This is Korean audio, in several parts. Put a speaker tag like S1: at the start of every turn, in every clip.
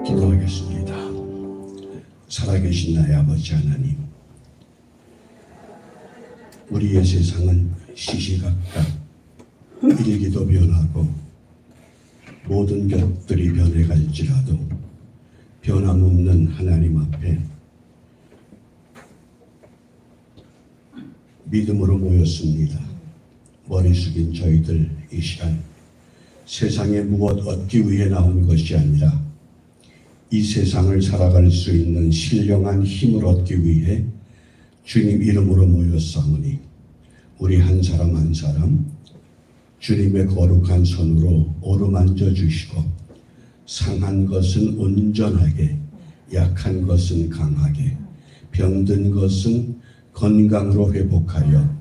S1: 기도하겠습니다. 살아계신 나의 아버지 하나님, 우리의 세상은 시시각각 일기도 변하고 모든 것들이 변해갈지라도 변함없는 하나님 앞에 믿음으로 모였습니다. 머리 숙인 저희들 이 시간 세상에 무엇 얻기 위해 나온 것이 아니라 이 세상을 살아갈 수 있는 신령한 힘을 얻기 위해 주님 이름으로 모였사오니 우리 한 사람 한 사람 주님의 거룩한 손으로 어루만져 주시고 상한 것은 온전하게, 약한 것은 강하게, 병든 것은 건강으로 회복하여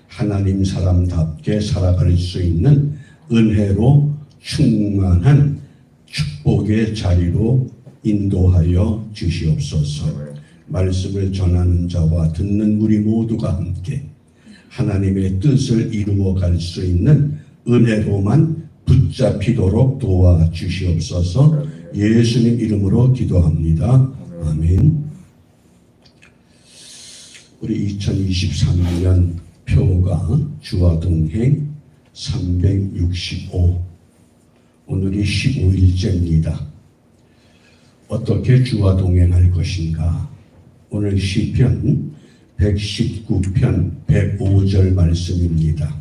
S1: 하나님 사람답게 살아갈 수 있는 은혜로 충만한 축복의 자리로 인도하여 주시옵소서. 말씀을 전하는 자와 듣는 우리 모두가 함께 하나님의 뜻을 이루어 갈 수 있는 은혜로만 붙잡히도록 도와주시옵소서. 예수님 이름으로 기도합니다. 아멘. 우리 2023년 표가 주와 동행 365, 오늘이 15일째입니다. 어떻게 주와 동행할 것인가? 오늘 시편 119편 105절 말씀입니다.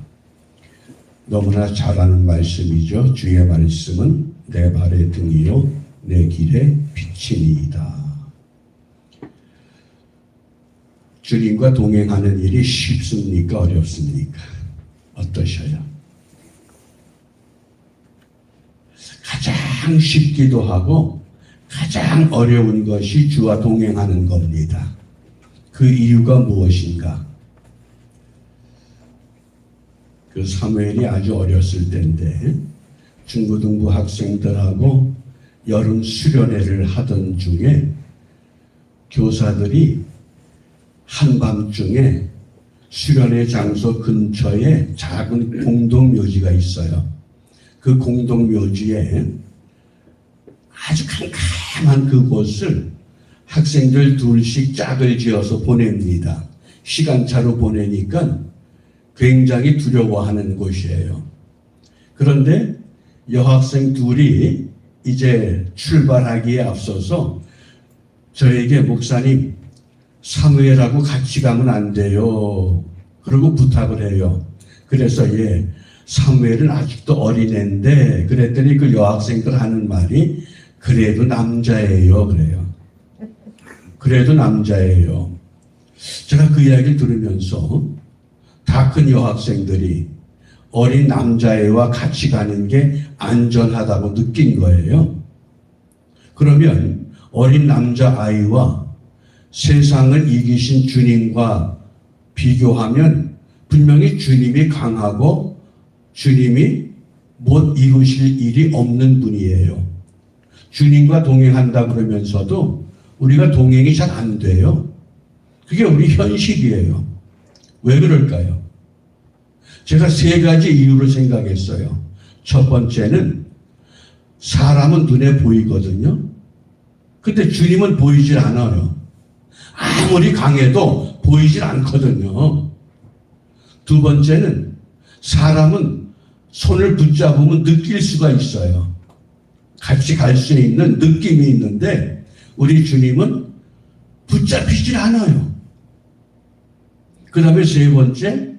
S1: 너무나 잘 아는 말씀이죠. 주의 말씀은 내 발의 등이요 내 길의 빛이니이다. 주님과 동행하는 일이 쉽습니까? 어렵습니까? 어떠셔요? 가장 쉽기도 하고 가장 어려운 것이 주와 동행하는 겁니다. 그 이유가 무엇인가? 그 사무엘이 아주 어렸을 때인데 중고등부 학생들하고 여름 수련회를 하던 중에 교사들이 한밤중에 수련회 장소 근처에 작은 공동묘지가 있어요. 그 공동묘지에 아주 캄캄한 그곳을 학생들 둘씩 짝을 지어서 보냅니다. 시간차로 보내니까 굉장히 두려워하는 곳이에요. 그런데 여학생 둘이 이제 출발하기에 앞서서 저에게 목사님 사무엘하고 같이 가면 안 돼요. 그러고 부탁을 해요. 그래서 사무엘은 아직도 어린애인데 그랬더니 그 여학생들 하는 말이 그래도 남자예요. 그래요. 그래도 남자예요. 제가 그 이야기를 들으면서 다 큰 여학생들이 어린 남자애와 같이 가는 게 안전하다고 느낀 거예요. 그러면 어린 남자아이와 세상을 이기신 주님과 비교하면 분명히 주님이 강하고 주님이 못 이루실 일이 없는 분이에요. 주님과 동행한다 그러면서도 우리가 동행이 잘 안 돼요. 그게 우리 현실이에요. 왜 그럴까요? 제가 세 가지 이유를 생각했어요. 첫 번째는 사람은 눈에 보이거든요. 근데 주님은 보이질 않아요. 아무리 강해도 보이질 않거든요. 두 번째는 사람은 손을 붙잡으면 느낄 수가 있어요. 같이 갈 수 있는 느낌이 있는데 우리 주님은 붙잡히질 않아요. 그 다음에 세 번째,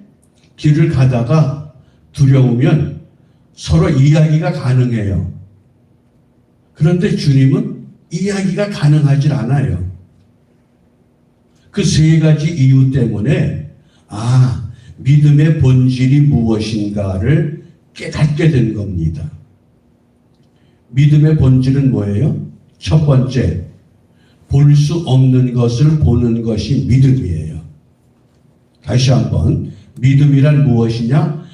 S1: 길을 가다가 두려우면 서로 이야기가 가능해요. 그런데 주님은 이야기가 가능하질 않아요. 그 세 가지 이유 때문에 믿음의 본질이 무엇인가를 깨닫게 된 겁니다. 믿음의 본질은 뭐예요? 첫 번째, 볼 수 없는 것을 보는 것이 믿음이에요. 다시 한번, 믿음이란 무엇이냐?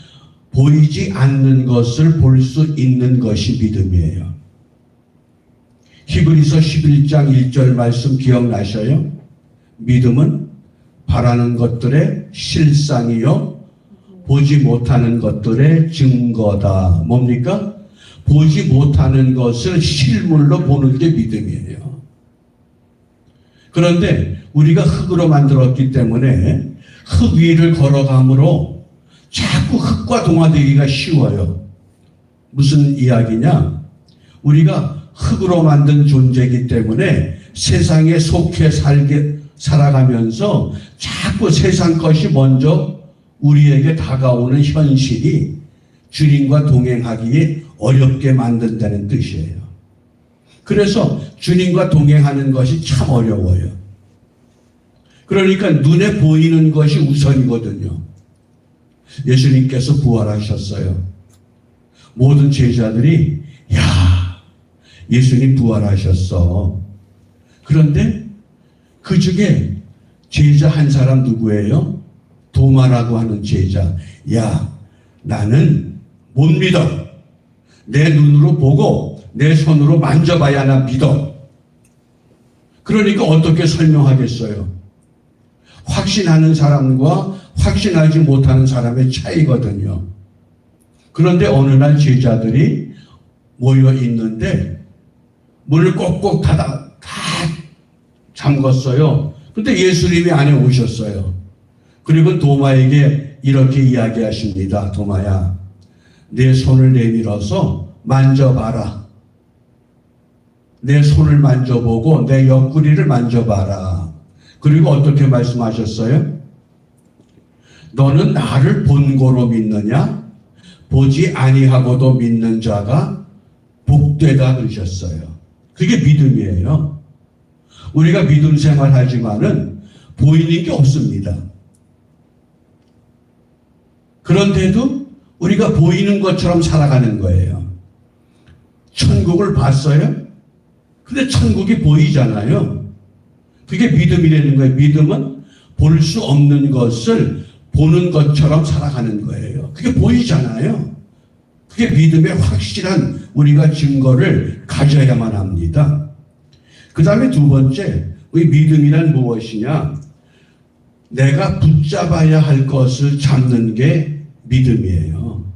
S1: 보이지 않는 것을 볼 수 있는 것이 믿음이에요. 히브리서 11장 1절 말씀 기억나셔요? 믿음은 바라는 것들의 실상이요 보지 못하는 것들의 증거다. 뭡니까? 보지 못하는 것을 실물로 보는 게 믿음이에요. 그런데 우리가 흙으로 만들었기 때문에 흙 위를 걸어감으로 자꾸 흙과 동화되기가 쉬워요. 무슨 이야기냐? 우리가 흙으로 만든 존재이기 때문에 세상에 속해 살아가면서 자꾸 세상 것이 먼저 우리에게 다가오는 현실이 주님과 동행하기에 어렵게 만든다는 뜻이에요. 그래서 주님과 동행하는 것이 참 어려워요. 그러니까 눈에 보이는 것이 우선이거든요. 예수님께서 부활하셨어요. 모든 제자들이 야, 예수님 부활하셨어. 그런데 그 중에 제자 한 사람 누구예요? 도마라고 하는 제자. 야, 나는 못 믿어. 내 눈으로 보고 내 손으로 만져봐야 나 믿어. 그러니까 어떻게 설명하겠어요? 확신하는 사람과 확신하지 못하는 사람의 차이거든요. 그런데 어느 날 제자들이 모여 있는데 문을 꼭꼭 다 잠궜어요. 근데 예수님이 안에 오셨어요. 그리고 도마에게 이렇게 이야기하십니다. 도마야, 내 손을 내밀어서 만져봐라. 내 손을 만져보고 내 옆구리를 만져봐라. 그리고 어떻게 말씀하셨어요? 너는 나를 본고로 믿느냐? 보지 아니하고도 믿는 자가 복되다 그러셨어요. 그게 믿음이에요. 우리가 믿음 생활하지만은 보이는 게 없습니다. 그런데도 우리가 보이는 것처럼 살아가는 거예요. 천국을 봤어요? 근데 천국이 보이잖아요. 그게 믿음이라는 거예요. 믿음은 볼 수 없는 것을 보는 것처럼 살아가는 거예요. 그게 보이잖아요. 그게 믿음의 확실한 우리가 증거를 가져야만 합니다. 그 다음에 두 번째, 우리 믿음이란 무엇이냐? 내가 붙잡아야 할 것을 잡는 게 믿음이에요.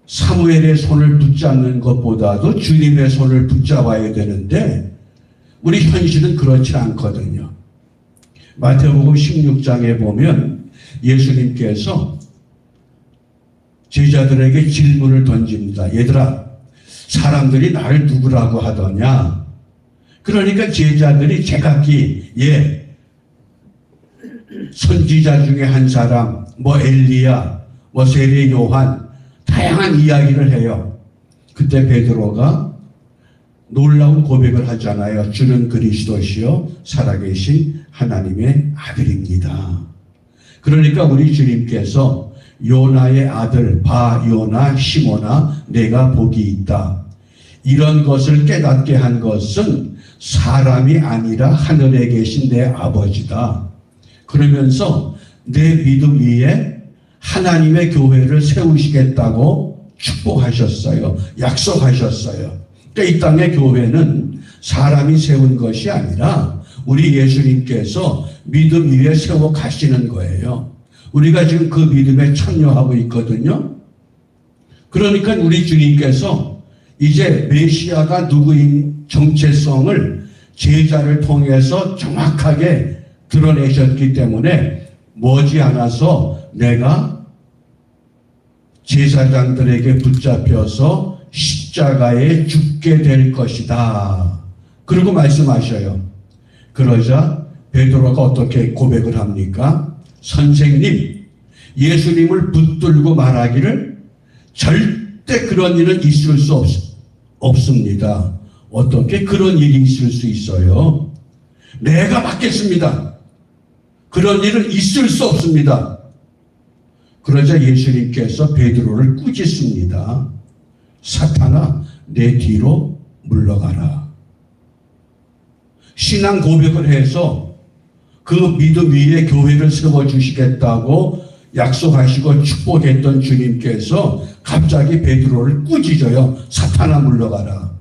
S1: 사무엘의 손을 붙잡는 것보다도 주님의 손을 붙잡아야 되는데 우리 현실은 그렇지 않거든요. 마태복음 16장에 보면 예수님께서 제자들에게 질문을 던집니다. 얘들아, 사람들이 나를 누구라고 하더냐? 그러니까 제자들이 제각기 선지자 중에 한 사람, 엘리야, 세례 요한 다양한 이야기를 해요. 그때 베드로가 놀라운 고백을 하잖아요. 주는 그리스도시요 살아계신 하나님의 아들입니다. 그러니까 우리 주님께서 요나의 아들 바요나 시몬아 내가 복이 있다. 이런 것을 깨닫게 한 것은 사람이 아니라 하늘에 계신 내 아버지다. 그러면서 내 믿음 위에 하나님의 교회를 세우시겠다고 축복하셨어요. 약속하셨어요. 그러니까 이 땅의 교회는 사람이 세운 것이 아니라 우리 예수님께서 믿음 위에 세워 가시는 거예요. 우리가 지금 그 믿음에 참여하고 있거든요. 그러니까 우리 주님께서 이제 메시아가 누구인 정체성을 제자를 통해서 정확하게 드러내셨기 때문에 머지않아서 내가 제사장들에게 붙잡혀서 십자가에 죽게 될 것이다. 그리고 말씀하셔요. 그러자 베드로가 어떻게 고백을 합니까? 선생님, 예수님을 붙들고 말하기를 절대 그런 일은 있을 수 없습니다. 어떻게 그런 일이 있을 수 있어요? 내가 받겠습니다. 그런 일은 있을 수 없습니다. 그러자 예수님께서 베드로를 꾸짖습니다. 사탄아, 내 뒤로 물러가라. 신앙 고백을 해서 그 믿음 위에 교회를 세워주시겠다고 약속하시고 축복했던 주님께서 갑자기 베드로를 꾸짖어요. 사탄아, 물러가라.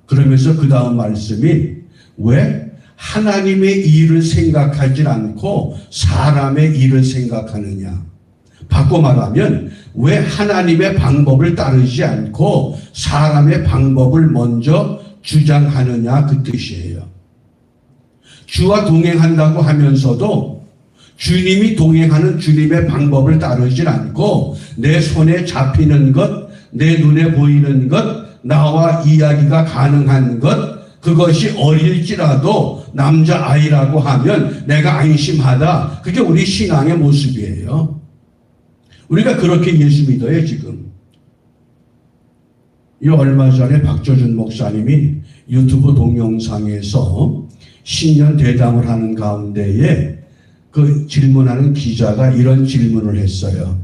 S1: 그러면서 그 다음 말씀이 왜 하나님의 일을 생각하지 않고 사람의 일을 생각하느냐. 바꿔 말하면 왜 하나님의 방법을 따르지 않고 사람의 방법을 먼저 주장하느냐 그 뜻이에요. 주와 동행한다고 하면서도 주님이 동행하는 주님의 방법을 따르지 않고 내 손에 잡히는 것, 내 눈에 보이는 것, 나와 이야기가 가능한 것, 그것이 어릴지라도 남자아이라고 하면 내가 안심하다. 그게 우리 신앙의 모습이에요. 우리가 그렇게 예수 믿어요, 지금. 이 얼마 전에 박조준 목사님이 유튜브 동영상에서 신년 대담을 하는 가운데에 그 질문하는 기자가 이런 질문을 했어요.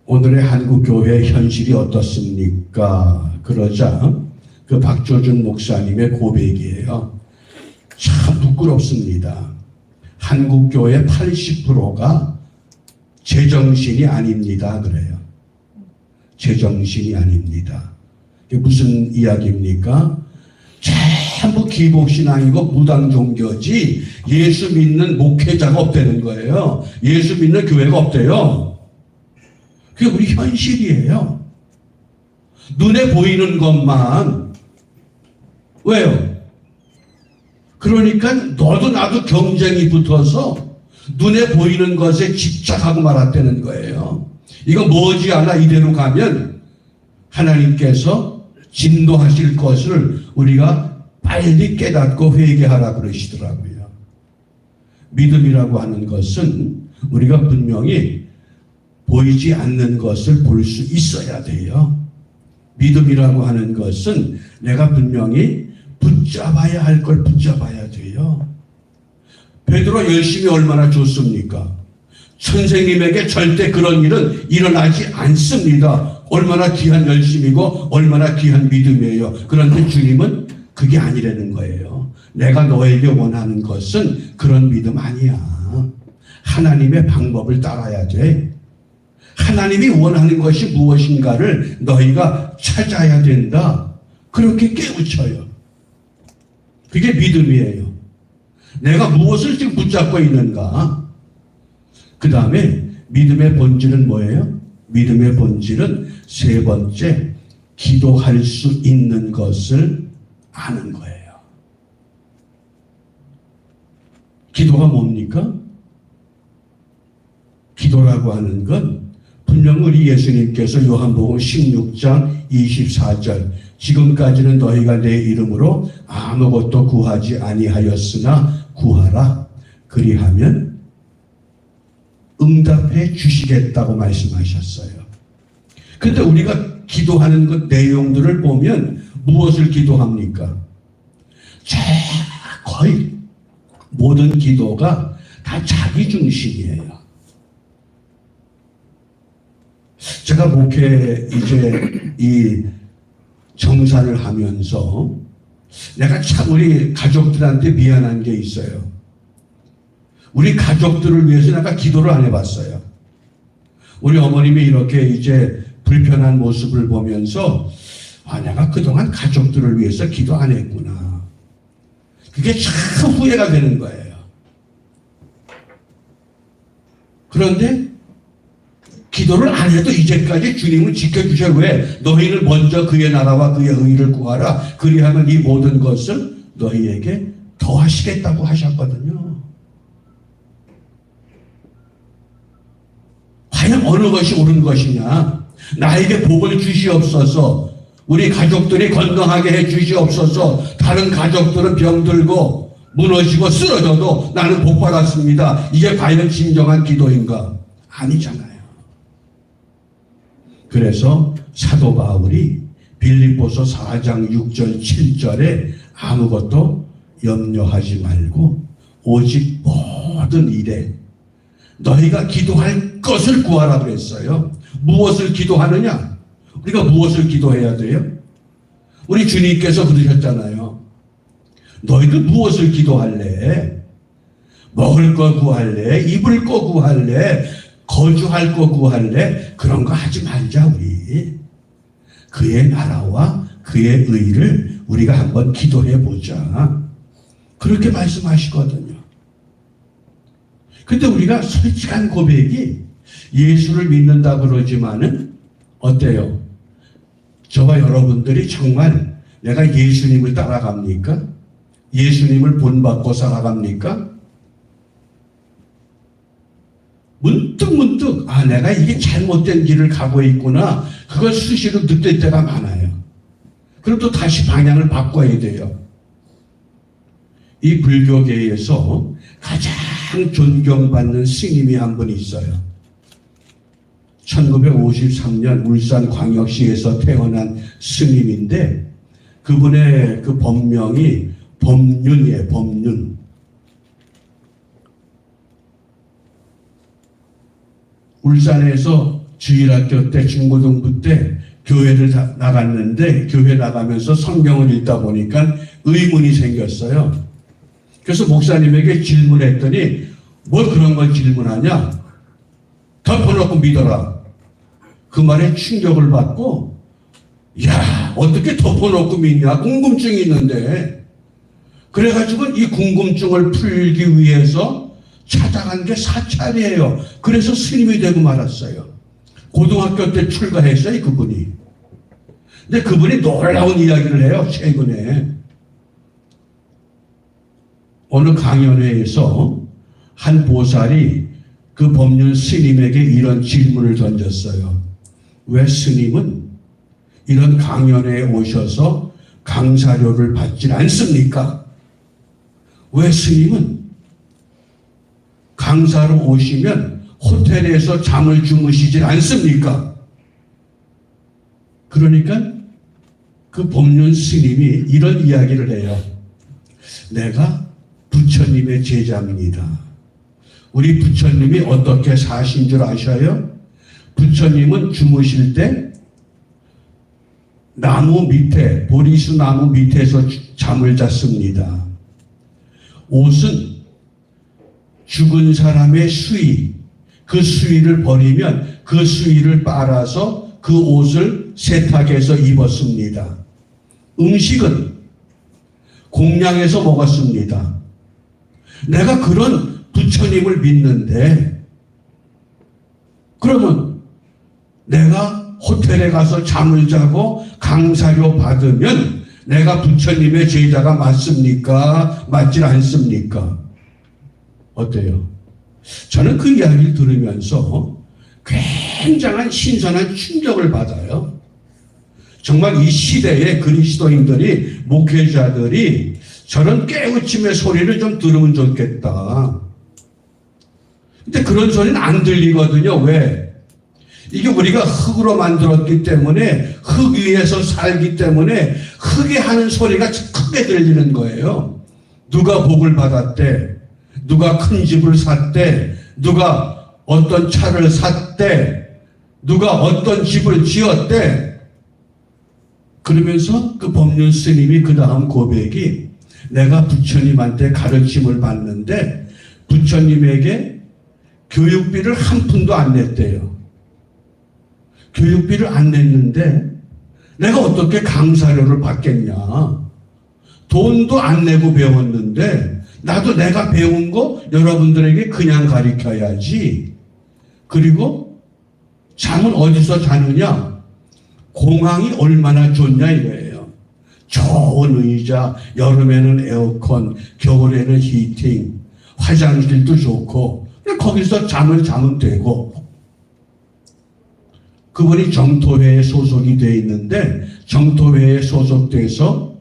S1: 오늘의 한국교회 현실이 어떻습니까? 그러자 그 박조준 목사님의 고백이에요. 참 부끄럽습니다. 한국교회 80%가 제정신이 아닙니다. 그래요. 제정신이 아닙니다. 이게 무슨 이야기입니까? 전부 기복신앙이고 무당종교지 예수 믿는 목회자가 없다는 거예요. 예수 믿는 교회가 없대요. 그게 우리 현실이에요. 눈에 보이는 것만. 왜요? 그러니까 너도 나도 경쟁이 붙어서 눈에 보이는 것에 집착하고 말았다는 거예요. 이거 머지않아 이대로 가면 하나님께서 진노하실 것을 우리가 빨리 깨닫고 회개하라 그러시더라고요. 믿음이라고 하는 것은 우리가 분명히 보이지 않는 것을 볼 수 있어야 돼요. 믿음이라고 하는 것은 내가 분명히 붙잡아야 할 걸 붙잡아야 돼요. 베드로 열심히 얼마나 줬습니까? 선생님에게 절대 그런 일은 일어나지 않습니다. 얼마나 귀한 열심이고 얼마나 귀한 믿음이에요. 그런데 주님은 그게 아니라는 거예요. 내가 너에게 원하는 것은 그런 믿음 아니야. 하나님의 방법을 따라야 돼. 하나님이 원하는 것이 무엇인가를 너희가 찾아야 된다. 그렇게 깨우쳐요. 그게 믿음이에요. 내가 무엇을 지금 붙잡고 있는가? 그 다음에 믿음의 본질은 뭐예요? 믿음의 본질은 세 번째, 기도할 수 있는 것을 아는 거예요. 기도가 뭡니까? 기도라고 하는 건 분명 우리 예수님께서 요한복음 16장 24절 지금까지는 너희가 내 이름으로 아무것도 구하지 아니하였으나 구하라. 그리하면 응답해 주시겠다고 말씀하셨어요. 그런데 우리가 기도하는 것 내용들을 보면 무엇을 기도합니까? 거의 모든 기도가 다 자기 중심이에요. 제가 목회 이제 이 정산을 하면서 내가 참 우리 가족들한테 미안한 게 있어요. 우리 가족들을 위해서 내가 기도를 안 해봤어요. 우리 어머님이 이렇게 이제 불편한 모습을 보면서 내가 그동안 가족들을 위해서 기도 안 했구나. 그게 참 후회가 되는 거예요. 그런데 기도를 안 해도 이제까지 주님은 지켜주셔. 왜? 너희는 먼저 그의 나라와 그의 의를 구하라. 그리하면 이 모든 것을 너희에게 더하시겠다고 하셨거든요. 과연 어느 것이 옳은 것이냐? 나에게 복을 주시옵소서. 우리 가족들이 건강하게 해 주시옵소서. 다른 가족들은 병들고 무너지고 쓰러져도 나는 복 받았습니다. 이게 과연 진정한 기도인가? 아니잖아요. 그래서 사도 바울이 빌립보서 4장 6절 7절에 아무것도 염려하지 말고 오직 모든 일에 너희가 기도할 것을 구하라 그랬어요. 무엇을 기도하느냐? 우리가 무엇을 기도해야 돼요? 우리 주님께서 그러셨잖아요. 너희들 무엇을 기도할래? 먹을 거 구할래? 입을 거 구할래? 거주할 거 구할래? 그런 거 하지 말자 우리. 그의 나라와 그의 의를 우리가 한번 기도해 보자. 그렇게 말씀하시거든요. 근데 우리가 솔직한 고백이 예수를 믿는다 그러지만은 어때요? 저와 여러분들이 정말 내가 예수님을 따라갑니까? 예수님을 본받고 살아갑니까? 문득 내가 이게 잘못된 길을 가고 있구나. 그걸 수시로 느낄 때가 많아요. 그럼 또 다시 방향을 바꿔야 돼요. 이 불교계에서 가장 존경받는 스님이 한 분 있어요. 1953년 울산광역시에서 태어난 스님인데 그분의 그 법명이 법륜이에요. 법륜. 울산에서 주일학교 때 중고등부 때 교회를 나갔는데 교회 나가면서 성경을 읽다 보니까 의문이 생겼어요. 그래서 목사님에게 질문했더니 뭘 그런 걸 질문하냐? 덮어놓고 믿어라. 그 말에 충격을 받고 야 어떻게 덮어놓고 믿냐? 궁금증이 있는데. 그래가지고 이 궁금증을 풀기 위해서 찾아간 게 사찰이에요. 그래서 스님이 되고 말았어요. 고등학교 때 출가했어요, 그분이. 근데 그분이 놀라운 이야기를 해요, 최근에. 어느 강연회에서 한 보살이 그 법륜 스님에게 이런 질문을 던졌어요. 왜 스님은 이런 강연회에 오셔서 강사료를 받질 않습니까? 왜 스님은 강사로 오시면 호텔에서 잠을 주무시질 않습니까? 그러니까 그 법륜 스님이 이런 이야기를 해요. 내가 부처님의 제자입니다. 우리 부처님이 어떻게 사신 줄 아셔요? 부처님은 주무실 때 나무 밑에, 보리수 나무 밑에서 잠을 잤습니다. 옷은 죽은 사람의 수의, 그 수의를 버리면 그 수의를 빨아서 그 옷을 세탁해서 입었습니다. 음식은 공양해서 먹었습니다. 내가 그런 부처님을 믿는데 그러면 내가 호텔에 가서 잠을 자고 강사료 받으면 내가 부처님의 제자가 맞습니까? 맞질 않습니까? 어때요? 저는 그 이야기를 들으면서 굉장한 신선한 충격을 받아요. 정말 이 시대의 그리스도인들이, 목회자들이 저런 깨우침의 소리를 좀 들으면 좋겠다. 근데 그런 소리는 안 들리거든요. 왜? 이게 우리가 흙으로 만들었기 때문에, 흙 위에서 살기 때문에 흙이 하는 소리가 크게 들리는 거예요. 누가 복을 받았대, 누가 큰 집을 샀대, 누가 어떤 차를 샀대, 누가 어떤 집을 지었대. 그러면서 그 법륜 스님이 그 다음 고백이 내가 부처님한테 가르침을 받는데 부처님에게 교육비를 한 푼도 안 냈대요. 교육비를 안 냈는데 내가 어떻게 강사료를 받겠냐. 돈도 안 내고 배웠는데 나도 내가 배운 거 여러분들에게 그냥 가르쳐야지. 그리고 잠은 어디서 자느냐? 공항이 얼마나 좋냐 이거예요. 좋은 의자, 여름에는 에어컨, 겨울에는 히팅, 화장실도 좋고 거기서 잠을 자면 되고. 그분이 정토회에 소속이 되어 있는데 정토회에 소속돼서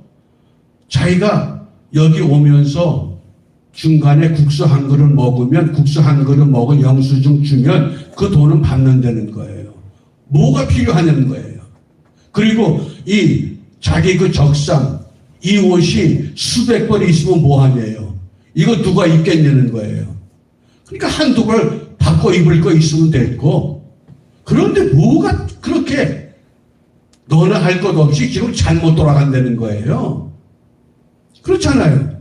S1: 자기가 여기 오면서 중간에 국수 한 그릇 먹으면 국수 한 그릇 먹은 영수증 주면 그 돈은 받는다는 거예요. 뭐가 필요하냐는 거예요. 그리고 이 자기 그 적상, 이 옷이 수백 벌 있으면 뭐하냐요. 이거 누가 입겠냐는 거예요. 그러니까 한두 벌 바꿔 입을 거 있으면 됐고. 그런데 뭐가 그렇게 너는 할 것 없이 지금 잘못 돌아간다는 거예요. 그렇잖아요.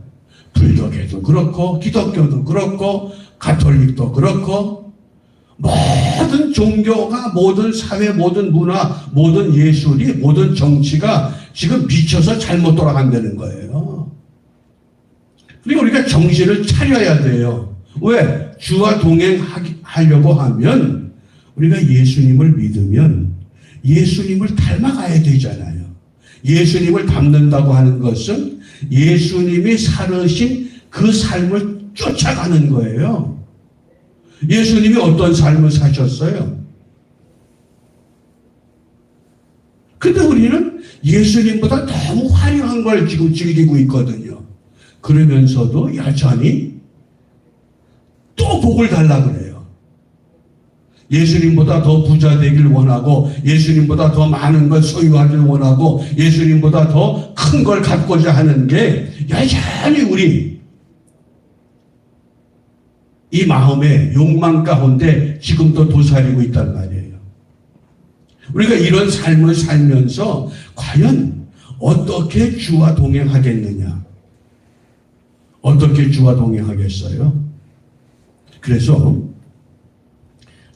S1: 불교계도 그렇고 기독교도 그렇고 가톨릭도 그렇고 모든 종교가, 모든 사회, 모든 문화, 모든 예술이, 모든 정치가 지금 미쳐서 잘못 돌아간다는 거예요. 그리고 우리가 정신을 차려야 돼요. 왜? 주와 동행하려고 하면 우리가 예수님을 믿으면 예수님을 닮아가야 되잖아요. 예수님을 닮는다고 하는 것은 예수님이 살으신 그 삶을 쫓아가는 거예요. 예수님이 어떤 삶을 사셨어요? 근데 우리는 예수님보다 너무 화려한 걸 지금 즐기고 있거든요. 그러면서도 여전히 또 복을 달라고 그래요. 예수님보다 더 부자 되길 원하고, 예수님보다 더 많은 걸 소유하길 원하고, 예수님보다 더 큰 걸 갖고자 하는 게 여전히 우리 이 마음의 욕망 가운데 지금도 도사리고 있단 말이에요. 우리가 이런 삶을 살면서 과연 어떻게 주와 동행하겠느냐? 어떻게 주와 동행하겠어요? 그래서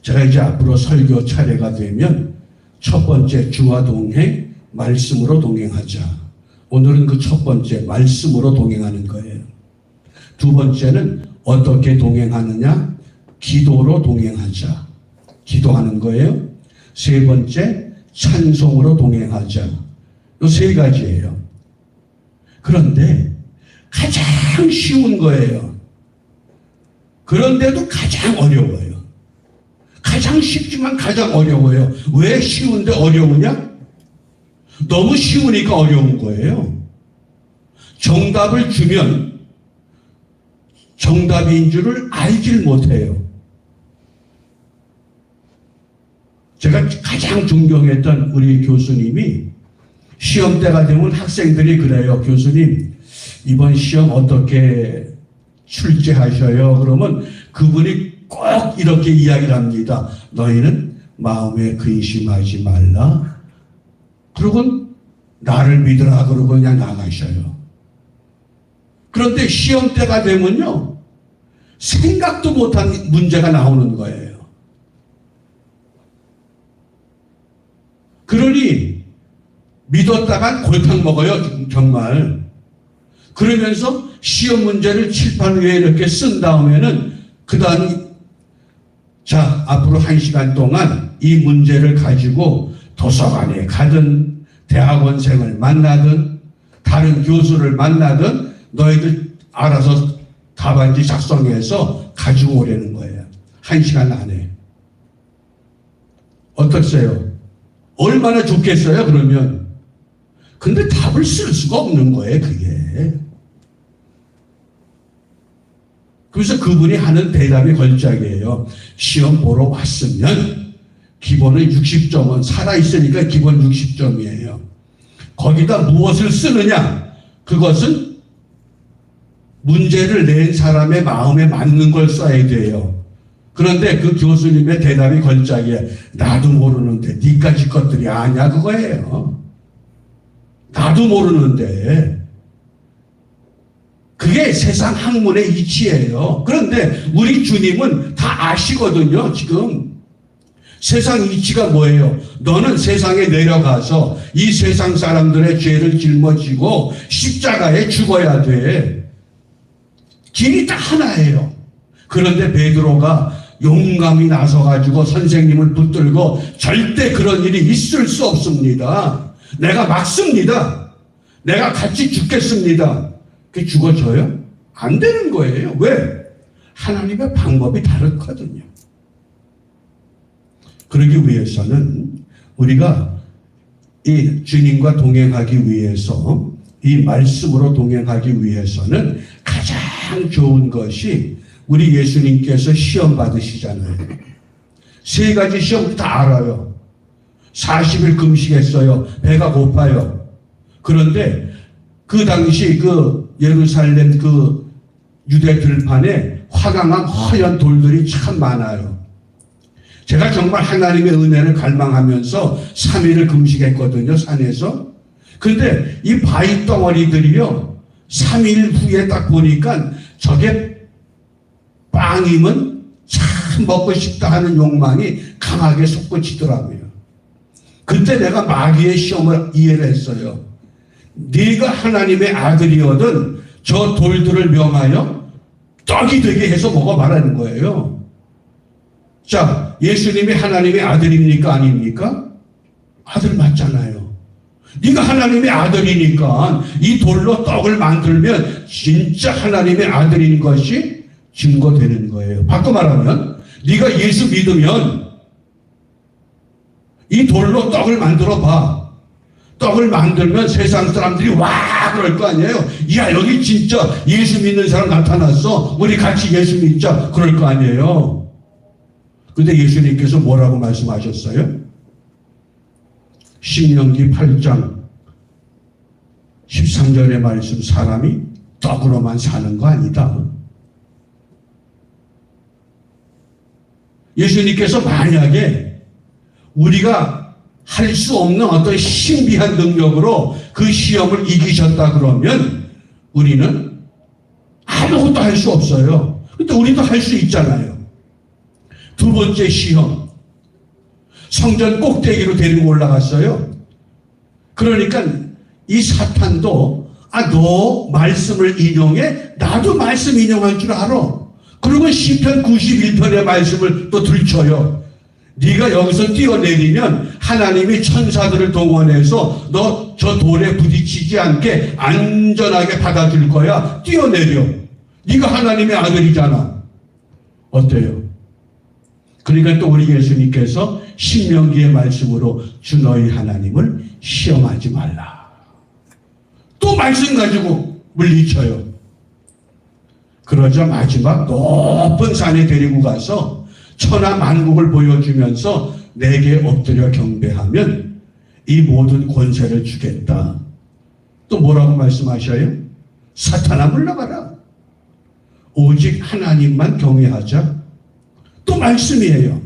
S1: 제가 이제 앞으로 설교 차례가 되면 첫 번째 주와 동행, 말씀으로 동행하자. 오늘은 그 첫 번째 말씀으로 동행하는 거예요. 두 번째는 어떻게 동행하느냐? 기도로 동행하자. 기도하는 거예요. 세 번째 찬송으로 동행하자. 이 세 가지예요. 그런데 가장 쉬운 거예요. 그런데도 가장 어려워요. 가장 쉽지만 가장 어려워요. 왜 쉬운데 어려우냐? 너무 쉬우니까 어려운 거예요. 정답을 주면 정답인 줄을 알질 못해요. 제가 가장 존경했던 우리 교수님이 시험 때가 되면 학생들이 그래요. 교수님, 이번 시험 어떻게 출제하셔요? 그러면 그분이 꼭 이렇게 이야기를 합니다. 너희는 마음에 근심하지 말라. 그러고 나를 믿으라. 그러고 그냥 나가셔요. 그런데 시험 때가 되면요, 생각도 못한 문제가 나오는 거예요. 그러니 믿었다간 골탕 먹어요, 정말. 그러면서 시험 문제를 칠판 위에 이렇게 쓴 다음에는 그 다음 자, 앞으로 1시간 동안 이 문제를 가지고 도서관에 가든 대학원생을 만나든 다른 교수를 만나든 너희들 알아서 답안지 작성해서 가지고 오라는 거예요. 1시간 안에. 어떻어요? 얼마나 좋겠어요, 그러면? 근데 답을 쓸 수가 없는 거예요, 그게. 그래서 그분이 하는 대답이 걸작이에요. 시험 보러 왔으면 기본은 60점은 살아있으니까 기본 60점이에요. 거기다 무엇을 쓰느냐? 그것은 문제를 낸 사람의 마음에 맞는 걸 써야 돼요. 그런데 그 교수님의 대답이 걸작이에요. 나도 모르는데 니까지 것들이 아냐 그거예요. 나도 모르는데. 그게 세상 학문의 이치예요. 그런데 우리 주님은 다 아시거든요, 지금. 세상 이치가 뭐예요? 너는 세상에 내려가서 이 세상 사람들의 죄를 짊어지고 십자가에 죽어야 돼. 길이 딱 하나예요. 그런데 베드로가 용감히 나서가지고 선생님을 붙들고 절대 그런 일이 있을 수 없습니다. 내가 막습니다. 내가 같이 죽겠습니다. 그게 죽어져요? 안 되는 거예요. 왜? 하나님의 방법이 다르거든요. 그러기 위해서는 우리가 이 주님과 동행하기 위해서, 이 말씀으로 동행하기 위해서는 가장 좋은 것이 우리 예수님께서 시험 받으시잖아요. 세 가지 시험 다 알아요. 40일 금식했어요. 배가 고파요. 그런데 그 당시 그 예루살렘 그 유대 들판에 화강암 허연 돌들이 참 많아요. 제가 정말 하나님의 은혜를 갈망하면서 3일을 금식했거든요, 산에서. 근데 이 바위 덩어리들이요, 3일 후에 딱 보니까 저게 빵이면 참 먹고 싶다 하는 욕망이 강하게 솟구치더라고요. 그때 내가 마귀의 시험을 이해를 했어요. 네가 하나님의 아들이거든 저 돌들을 명하여 떡이 되게 해서 먹어봐라는 거예요. 자, 예수님이 하나님의 아들입니까? 아닙니까? 아들 맞잖아요. 네가 하나님의 아들이니까 이 돌로 떡을 만들면 진짜 하나님의 아들인 것이 증거되는 거예요. 바꿔 말하면 네가 예수 믿으면 이 돌로 떡을 만들어 봐. 떡을 만들면 세상 사람들이 와 그럴 거 아니에요. 야, 여기 진짜 예수 믿는 사람 나타났어. 우리 같이 예수 믿자. 그럴 거 아니에요. 근데 예수님께서 뭐라고 말씀하셨어요? 신명기 8장 13절의 말씀, 사람이 떡으로만 사는 거 아니다. 예수님께서 만약에 우리가 할 수 없는 어떤 신비한 능력으로 그 시험을 이기셨다 그러면 우리는 아무것도 할 수 없어요. 근데 우리도 할 수 있잖아요. 두 번째 시험. 성전 꼭대기로 데리고 올라갔어요. 그러니까 이 사탄도 너 말씀을 인용해? 나도 말씀 인용할 줄 알아. 그리고 시편 91편의 말씀을 또 들춰요. 네가 여기서 뛰어내리면 하나님이 천사들을 동원해서 너 저 돌에 부딪히지 않게 안전하게 받아줄 거야. 뛰어내려. 네가 하나님의 아들이잖아. 어때요? 그러니까 또 우리 예수님께서 신명기의 말씀으로 주 너희 하나님을 시험하지 말라. 또 말씀 가지고 물리쳐요. 그러자 마지막 높은 산에 데리고 가서 천하 만국을 보여주면서 내게 엎드려 경배하면 이 모든 권세를 주겠다. 또 뭐라고 말씀하셔요? 사탄아 물러가라. 오직 하나님만 경외하자. 또 말씀이에요.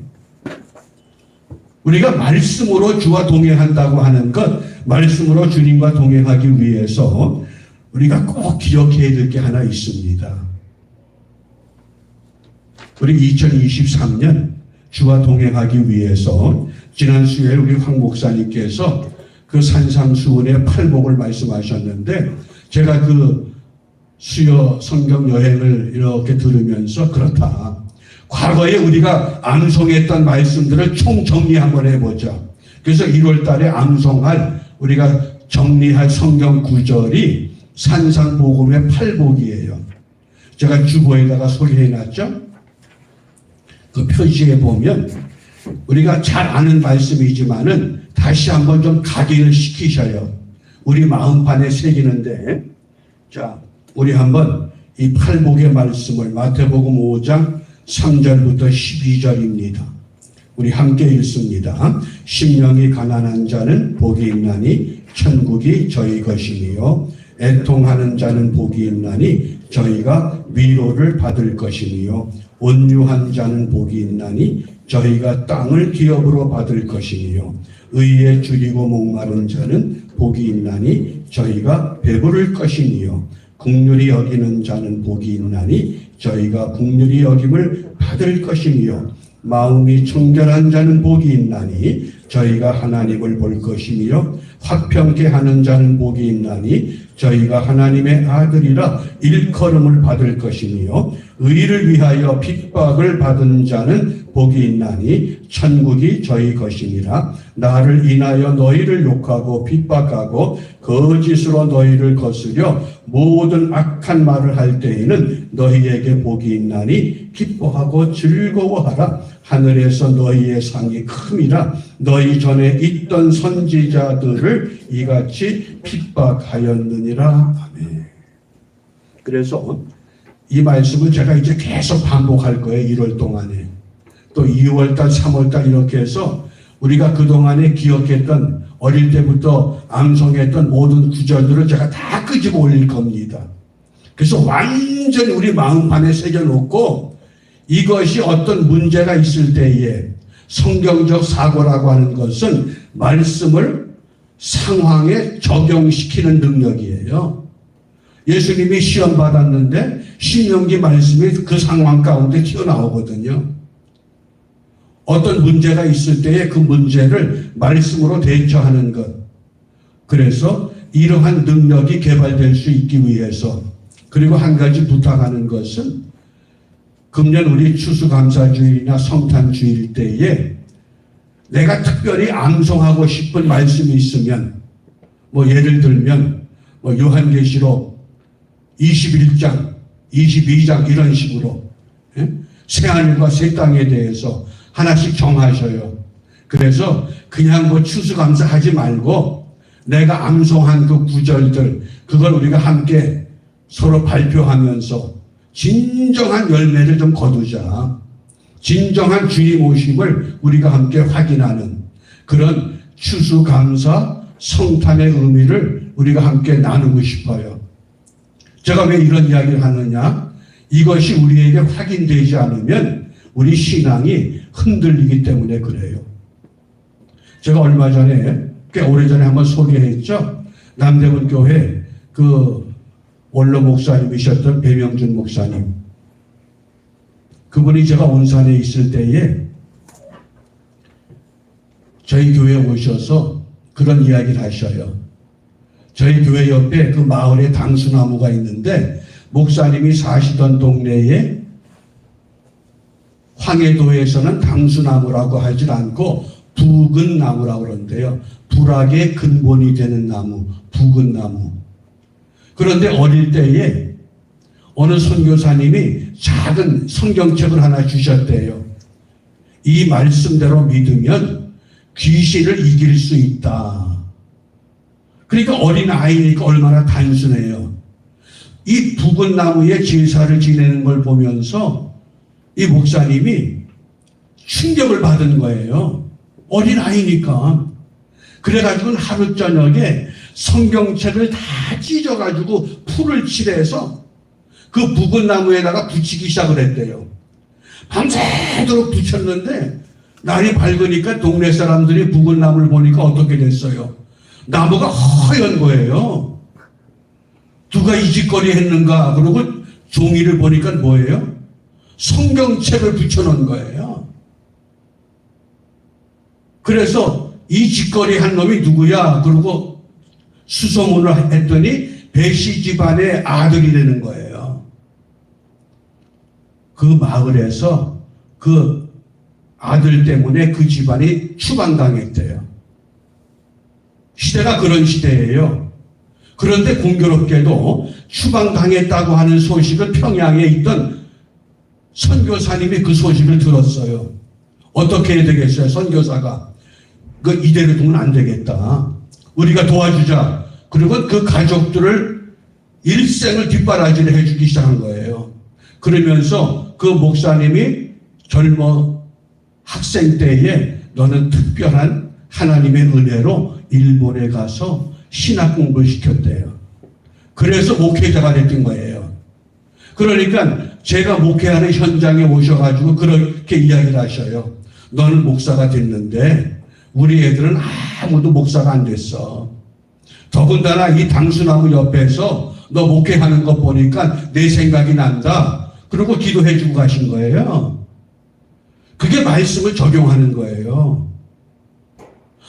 S1: 우리가 말씀으로 주와 동행한다고 하는 것, 말씀으로 주님과 동행하기 위해서 우리가 꼭 기억해야 될 게 하나 있습니다. 우리 2023년 주와 동행하기 위해서 지난 수요일 우리 황 목사님께서 그 산상수훈의 팔복을 말씀하셨는데 제가 그 수요 성경 여행을 이렇게 들으면서 그렇다. 과거에 우리가 암송했던 말씀들을 총정리 한번 해보자. 그래서 1월 달에 암송할 우리가 정리할 성경 구절이 산상복음의 팔복이에요. 제가 주보에다가 소개해놨죠. 그 표지에 보면 우리가 잘 아는 말씀이지만은 다시 한번 좀 각인을 시키셔요. 우리 마음판에 새기는데, 자, 우리 한번 이 팔복의 말씀을 마태복음 5장 3절부터 12절입니다. 우리 함께 읽습니다. 심령이 가난한 자는 복이 있나니 천국이 저희 것이니요. 애통하는 자는 복이 있나니 저희가 위로를 받을 것이니요. 온유한 자는 복이 있나니 저희가 땅을 기업으로 받을 것이니요. 의에 줄이고 목마른 자는 복이 있나니 저희가 배부를 것이니요. 긍휼히 여기는 자는 복이 있나니 저희가 긍휼히 여김을 받을 것이니요. 마음이 청결한 자는 복이 있나니 저희가 하나님을 볼 것이며 화평케 하는 자는 복이 있나니 저희가 하나님의 아들이라 일컬음을 받을 것이며 의를 위하여 핍박을 받은 자는 복이 있나니 천국이 저희 것이니라. 나를 인하여 너희를 욕하고 핍박하고 거짓으로 너희를 거스려 모든 악한 말을 할 때에는 너희에게 복이 있나니 기뻐하고 즐거워하라. 하늘에서 너희의 상이 큼이라. 너희 전에 있던 선지자들을 이같이 핍박하였느니라. 아멘. 그래서 이 말씀을 제가 이제 계속 반복할 거예요. 1월 동안에. 또 2월달, 3월달 이렇게 해서 우리가 그동안에 기억했던 어릴 때부터 암송했던 모든 구절들을 제가 다 끄집어 올릴 겁니다. 그래서 완전히 우리 마음판에 새겨놓고 이것이 어떤 문제가 있을 때에 성경적 사고라고 하는 것은 말씀을 상황에 적용시키는 능력이에요. 예수님이 시험 받았는데 신명기 말씀이 그 상황 가운데 튀어나오거든요. 어떤 문제가 있을 때에 그 문제를 말씀으로 대처하는 것. 그래서 이러한 능력이 개발될 수 있기 위해서 그리고 한 가지 부탁하는 것은 금년 우리 추수감사주일이나 성탄주일 때에 내가 특별히 암송하고 싶은 말씀이 있으면, 뭐 예를 들면 뭐 요한계시록 21장, 22장 이런 식으로 새하늘과 새 땅에 대해서 하나씩 정하셔요. 그래서 그냥 뭐 추수감사하지 말고 내가 암송한 그 구절들, 그걸 우리가 함께 서로 발표하면서 진정한 열매를 좀 거두자. 진정한 주님 오심을 우리가 함께 확인하는 그런 추수감사 성탄의 의미를 우리가 함께 나누고 싶어요. 제가 왜 이런 이야기를 하느냐? 이것이 우리에게 확인되지 않으면 우리 신앙이 흔들리기 때문에 그래요. 제가 얼마 전에, 꽤 오래전에 한번 소개했죠. 남대문 교회 그 원로 목사님이셨던 배명준 목사님. 그분이 제가 온산에 있을 때에 저희 교회에 오셔서 그런 이야기를 하셔요. 저희 교회 옆에 그 마을에 당수나무가 있는데 목사님이 사시던 동네에 황해도에서는 당수나무라고 하질 않고 붉은나무라고 그러는데요. 불악의 근본이 되는 나무, 붉은나무. 그런데 어릴 때에 어느 선교사님이 작은 성경책을 하나 주셨대요. 이 말씀대로 믿으면 귀신을 이길 수 있다. 그러니까 어린 아이니까 얼마나 단순해요. 이 붉은 나무에 제사를 지내는 걸 보면서 이 목사님이 충격을 받은 거예요. 어린 아이니까. 그래가지고 하루 저녁에 성경책을 다 찢어가지고 풀을 칠해서 그 붉은 나무에다가 붙이기 시작을 했대요. 밤새도록 붙였는데 날이 밝으니까 동네 사람들이 붉은 나무를 보니까 어떻게 됐어요? 나무가 허연 거예요. 누가 이 짓거리 했는가? 그러고 종이를 보니까 뭐예요? 성경책을 붙여놓은 거예요. 그래서 이 짓거리 한 놈이 누구야? 그러고 수소문을 했더니 배씨 집안의 아들이 되는 거예요. 그 마을에서 그 아들 때문에 그 집안이 추방당했대요. 시대가 그런 시대예요. 그런데 공교롭게도 추방당했다고 하는 소식을 평양에 있던 선교사님이 그 소식을 들었어요. 어떻게 해야 되겠어요? 선교사가. 그 이대로 두면 안 되겠다. 우리가 도와주자. 그리고 그 가족들을 일생을 뒷바라지를 해주기 시작한 거예요. 그러면서 그 목사님이 젊어 학생 때에 너는 특별한 하나님의 은혜로 일본에 가서 신학 공부를 시켰대요. 그래서 목회자가 됐던 거예요. 그러니까 제가 목회하는 현장에 오셔가지고 그렇게 이야기를 하셔요. 너는 목사가 됐는데 우리 애들은 아무도 목사가 안 됐어. 더군다나 이 당수나무 옆에서 너 목회하는 거 보니까 내 생각이 난다. 그리고 기도해 주고 가신 거예요. 그게 말씀을 적용하는 거예요.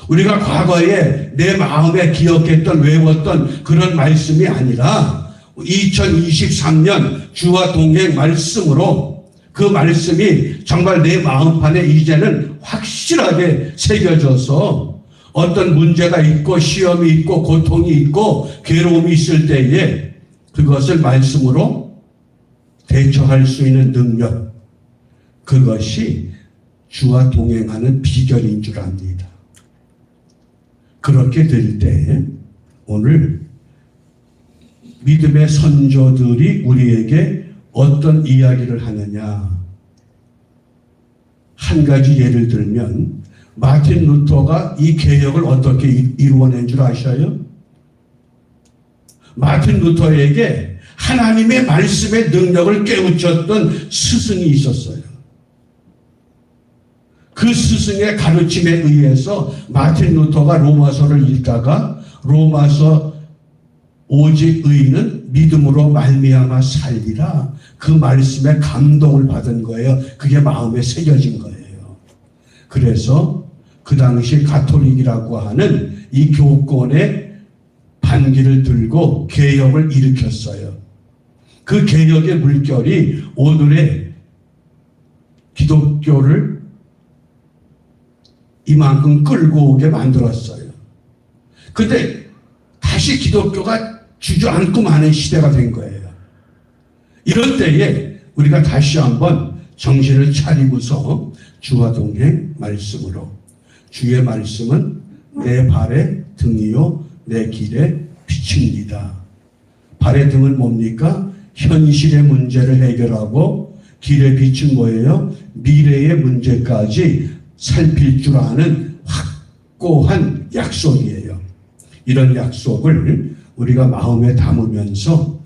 S1: 우리가 과거에 내 마음에 기억했던, 외웠던 그런 말씀이 아니라 2023년 주와 동행 말씀으로 그 말씀이 정말 내 마음판에 이제는 확실하게 새겨져서 어떤 문제가 있고 시험이 있고 고통이 있고 괴로움이 있을 때에 그것을 말씀으로 대처할 수 있는 능력, 그것이 주와 동행하는 비결인 줄 압니다. 그렇게 될 때 오늘 믿음의 선조들이 우리에게 어떤 이야기를 하느냐. 한 가지 예를 들면 마틴 루터가 이 개혁을 어떻게 이루어낸 줄 아셔요? 마틴 루터에게 하나님의 말씀의 능력을 깨우쳤던 스승이 있었어요. 그 스승의 가르침에 의해서 마틴 루터가 로마서를 읽다가 로마서 오직 의인은 믿음으로 말미암아 살리라, 그 말씀에 감동을 받은 거예요. 그게 마음에 새겨진 거예요. 그래서 그 당시 가톨릭이라고 하는 이 교권의 반기를 들고 개혁을 일으켰어요. 그 개혁의 물결이 오늘의 기독교를 이만큼 끌고 오게 만들었어요. 근데 다시 기독교가 주저앉고 마는 시대가 된 거예요. 이럴 때에 우리가 다시 한번 정신을 차리고서 주와 동행 말씀으로, 주의 말씀은 내 발의 등이요 내 길의 빛입니다. 발의 등은 뭡니까? 현실의 문제를 해결하고, 길의 빛은 뭐예요? 미래의 문제까지 살필 줄 아는 확고한 약속이에요. 이런 약속을 우리가 마음에 담으면서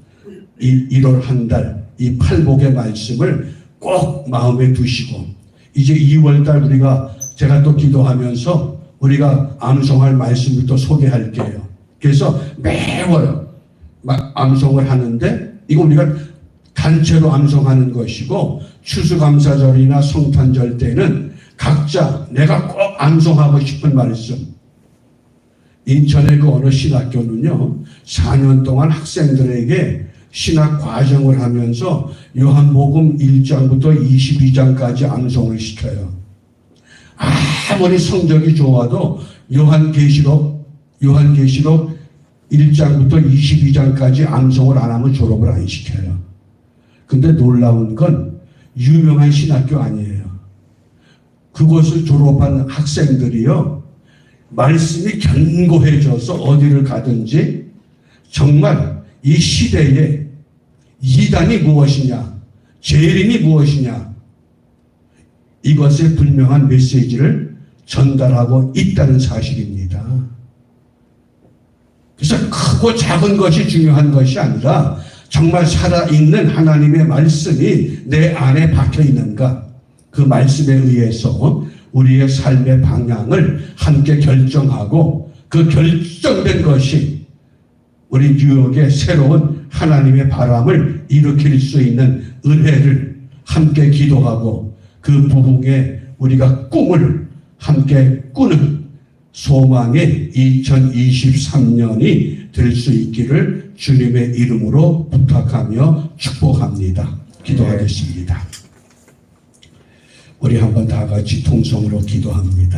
S1: 1월 한 달 이 팔복의 말씀을 꼭 마음에 두시고, 이제 2월달 제가 또 기도하면서 우리가 암송할 말씀을 또 소개할게요. 그래서 매월 암송을 하는데, 이거 우리가 단체로 암송하는 것이고, 추수감사절이나 성탄절 때는 각자 내가 꼭 암송하고 싶은 말씀. 인천의 그 어느 신학교는요, 4년 동안 학생들에게 신학 과정을 하면서 요한복음 1장부터 22장까지 암송을 시켜요. 아무리 성적이 좋아도 요한계시록 1장부터 22장까지 암송을 안 하면 졸업을 안 시켜요. 근데 놀라운 건 유명한 신학교 아니에요. 그곳을 졸업한 학생들이요, 말씀이 견고해져서 어디를 가든지 정말 이 시대에 이단이 무엇이냐, 재림이 무엇이냐, 이것의 분명한 메시지를 전달하고 있다는 사실입니다. 그래서 크고 작은 것이 중요한 것이 아니라 정말 살아있는 하나님의 말씀이 내 안에 박혀 있는가, 그 말씀에 의해서 우리의 삶의 방향을 함께 결정하고, 그 결정된 것이 우리 뉴욕의 새로운 하나님의 바람을 일으킬 수 있는 은혜를 함께 기도하고, 그 부흥의 우리가 꿈을 함께 꾸는 소망의 2023년이 될 수 있기를 주님의 이름으로 부탁하며 축복합니다. 기도하겠습니다. 우리 한번 다 같이 통성으로 기도합니다.